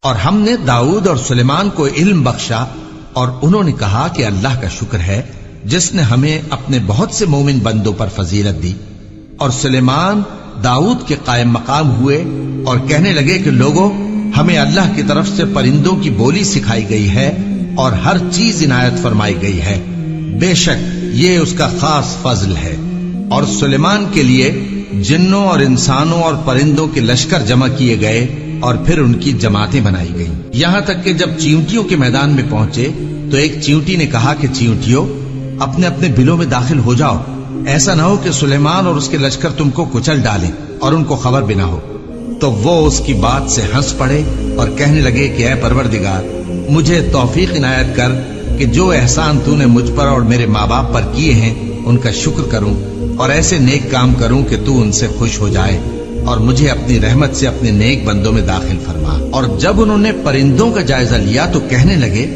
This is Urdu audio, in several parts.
اور ہم نے داؤد اور سلیمان کو علم بخشا، اور انہوں نے کہا کہ اللہ کا شکر ہے جس نے ہمیں اپنے بہت سے مومن بندوں پر فضیلت دی۔ اور سلیمان داؤد کے قائم مقام ہوئے اور کہنے لگے کہ لوگوں، ہمیں اللہ کی طرف سے پرندوں کی بولی سکھائی گئی ہے اور ہر چیز عنایت فرمائی گئی ہے، بے شک یہ اس کا خاص فضل ہے۔ اور سلیمان کے لیے جنوں اور انسانوں اور پرندوں کے لشکر جمع کیے گئے اور پھر ان کی جماعتیں بنائی گئیں، یہاں تک کہ جب چیونٹیوں کے میدان میں پہنچے تو ایک چیونٹی نے کہا کہ چیونٹیوں، اپنے اپنے بلوں میں داخل ہو جاؤ، ایسا نہ ہو کہ سلیمان اور اس کے لشکر تم کو کچل ڈالیں اور ان کو خبر بھی نہ ہو۔ تو وہ اس کی بات سے ہنس پڑے اور کہنے لگے کہ اے پروردگار، مجھے توفیق عنایت کر کہ جو احسان تو نے مجھ پر اور میرے ماں باپ پر کیے ہیں ان کا شکر کروں اور ایسے نیک کام کروں کہ تو ان سے خوش ہو جائے، اور مجھے اپنی رحمت سے اپنے نیک بندوں میں داخل فرما۔ اور جب انہوں نے پرندوں کا جائزہ لیا تو کہنے لگے،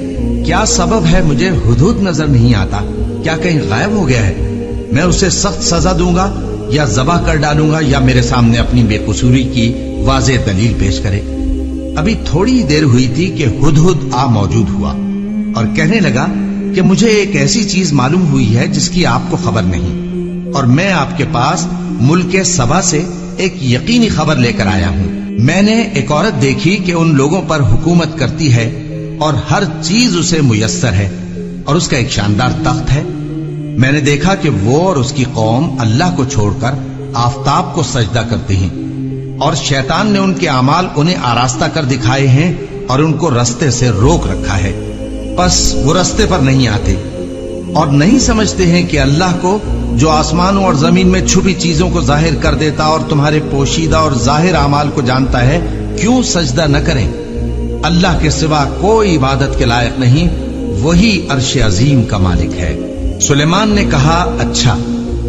کیا سبب ہے مجھے ہدہد نظر نہیں آتا؟ کیا کہیں غائب ہو گیا ہے؟ میں اسے سخت سزا دوں گا یا ذبح کر ڈالوں گا یا میرے سامنے اپنی بے قصوری کی واضح دلیل پیش کرے۔ ابھی تھوڑی ہی دیر ہوئی تھی کہ ہدہد آ موجود ہوا اور کہنے لگا کہ مجھے ایک ایسی چیز معلوم ہوئی ہے جس کی آپ کو خبر نہیں، اور میں آپ کے پاس ملک سبا سے ایک یقینی خبر لے کر آیا ہوں۔ میں نے ایک عورت دیکھی کہ ان لوگوں پر حکومت کرتی ہے اور ہر چیز اسے میسر ہے، اور اس کا ایک شاندار تخت ہے۔ میں نے دیکھا کہ وہ اور اس کی قوم اللہ کو چھوڑ کر آفتاب کو سجدہ کرتے ہیں، اور شیطان نے ان کے اعمال انہیں آراستہ کر دکھائے ہیں اور ان کو رستے سے روک رکھا ہے، پس وہ رستے پر نہیں آتے اور نہیں سمجھتے ہیں کہ اللہ کو جو آسمانوں اور زمین میں چھپی چیزوں کو ظاہر کر دیتا اور تمہارے پوشیدہ اور ظاہر اعمال کو جانتا ہے، کیوں سجدہ نہ کریں؟ اللہ کے سوا کوئی عبادت کے لائق نہیں، وہی عرش عظیم کا مالک ہے۔ سلیمان نے کہا، اچھا،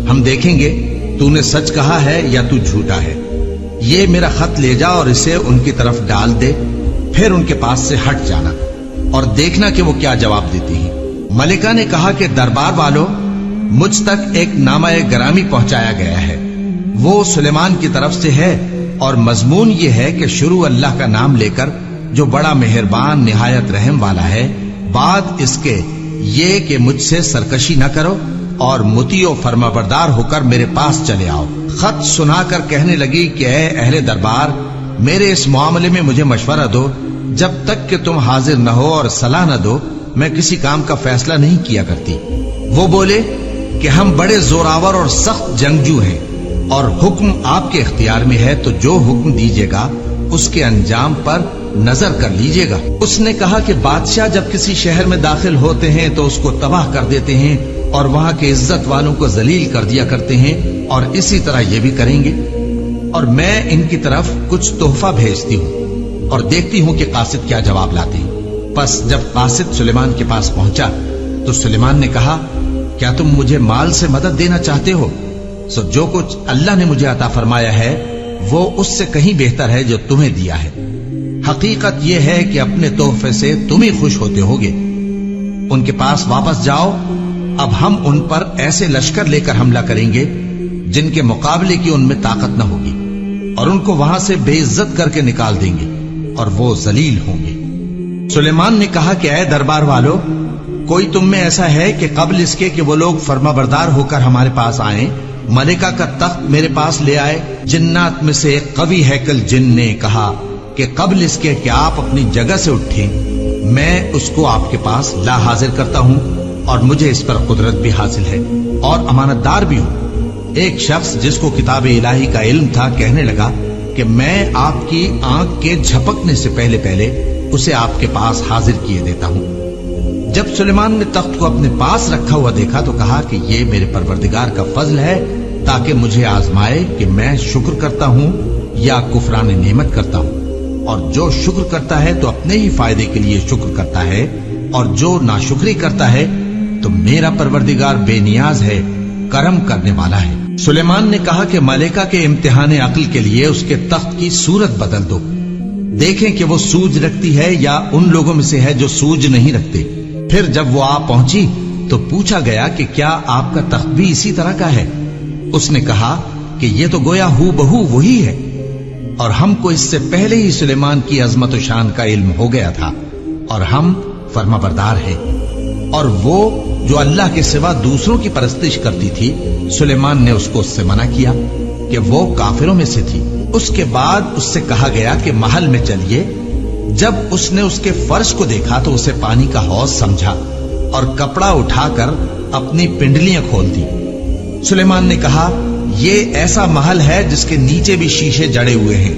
ہم دیکھیں گے تو نے سچ کہا ہے یا تو جھوٹا ہے۔ یہ میرا خط لے جا اور اسے ان کی طرف ڈال دے، پھر ان کے پاس سے ہٹ جانا اور دیکھنا کہ وہ کیا جواب دیتی ہیں۔ ملکہ نے کہا کہ دربار والوں، مجھ تک ایک نامہ گرامی پہنچایا گیا ہے، وہ سلیمان کی طرف سے ہے، اور مضمون یہ ہے کہ شروع اللہ کا نام لے کر جو بڑا مہربان نہایت رحم والا ہے، بعد اس کے یہ کہ مجھ سے سرکشی نہ کرو اور مطیع و فرما بردار ہو کر میرے پاس چلے آؤ۔ خط سنا کر کہنے لگی کہ اے اہل دربار، میرے اس معاملے میں مجھے مشورہ دو، جب تک کہ تم حاضر نہ ہو اور صلاح نہ دو میں کسی کام کا فیصلہ نہیں کیا کرتی۔ وہ بولے کہ ہم بڑے زوراور اور سخت جنگجو ہیں، اور حکم آپ کے اختیار میں ہے، تو جو حکم دیجیے گا اس کے انجام پر نظر کر لیجیے گا۔ اس نے کہا کہ بادشاہ جب کسی شہر میں داخل ہوتے ہیں تو اس کو تباہ کر دیتے ہیں اور وہاں کے عزت والوں کو ذلیل کر دیا کرتے ہیں، اور اسی طرح یہ بھی کریں گے۔ اور میں ان کی طرف کچھ تحفہ بھیجتی ہوں اور دیکھتی ہوں کہ قاصد کیا جواب لاتے ہیں۔ پس جب قاصد سلیمان کے پاس پہنچا تو سلیمان نے کہا، کیا تم مجھے مال سے مدد دینا چاہتے ہو؟ سو جو کچھ اللہ نے مجھے عطا فرمایا ہے وہ اس سے کہیں بہتر ہے جو تمہیں دیا ہے۔ حقیقت یہ ہے کہ اپنے تحفے سے تم ہی خوش ہوتے ہوگے۔ ان کے پاس واپس جاؤ، اب ہم ان پر ایسے لشکر لے کر حملہ کریں گے جن کے مقابلے کی ان میں طاقت نہ ہوگی، اور ان کو وہاں سے بے عزت کر کے نکال دیں گے اور وہ ذلیل ہوں گے۔ سلیمان نے کہا کہ اے دربار والو، کوئی تم میں ایسا ہے کہ قبل اس کے کہ وہ لوگ فرما بردار ہو کر ہمارے پاس آئیں، ملکہ کا تخت میرے پاس لے آئے؟ جنات میں سے ایک قوی ہیکل جن نے کہا کہ قبل اس کے کہ آپ اپنی جگہ سے اٹھیں میں اس کو آپ کے پاس لا حاضر کرتا ہوں، اور مجھے اس پر قدرت بھی حاصل ہے اور امانت دار بھی ہوں۔ ایک شخص جس کو کتاب الہی کا علم تھا کہنے لگا کہ میں آپ کی آنکھ کے جھپکنے سے پہلے پہلے اسے آپ کے پاس حاضر کیے دیتا ہوں۔ جب سلیمان نے تخت کو اپنے پاس رکھا ہوا دیکھا تو کہا کہ یہ میرے پروردگار کا فضل ہے تاکہ مجھے آزمائے کہ میں شکر کرتا ہوں یا کفران نعمت کرتا ہوں، اور جو شکر کرتا ہے تو اپنے ہی فائدے کے لیے شکر کرتا ہے، اور جو ناشکری کرتا ہے تو میرا پروردگار بے نیاز ہے، کرم کرنے والا ہے۔ سلیمان نے کہا کہ ملکہ کے امتحان عقل کے لیے اس کے تخت کی صورت بدل دو، دیکھیں کہ وہ سوج رکھتی ہے یا ان لوگوں میں سے ہے جو سوج نہیں رکھتے۔ پھر جب وہ آ پہنچی تو پوچھا گیا کہ کیا آپ کا تخت بھی اسی طرح کا ہے؟ اس نے کہا کہ یہ تو گویا ہو بہو وہی ہے، اور ہم کو اس سے پہلے ہی سلیمان کی عظمت و شان کا علم ہو گیا تھا اور ہم فرما بردار ہیں۔ اور وہ جو اللہ کے سوا دوسروں کی پرستش کرتی تھی، سلیمان نے اس کو اس سے منع کیا کہ وہ کافروں میں سے تھی۔ اس کے بعد اس سے کہا گیا کہ محل میں چلیے۔ جب اس نے اس کے فرش کو دیکھا تو اسے پانی کا حوض سمجھا اور کپڑا اٹھا کر اپنی پنڈلیاں کھول دی۔ سلیمان نے کہا، یہ ایسا محل ہے جس کے نیچے بھی شیشے جڑے ہوئے ہیں۔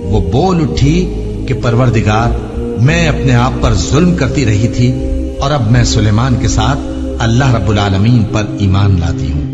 وہ بول اٹھی کہ پروردگار، میں اپنے آپ پر ظلم کرتی رہی تھی اور اب میں سلیمان کے ساتھ اللہ رب العالمین پر ایمان لاتی ہوں۔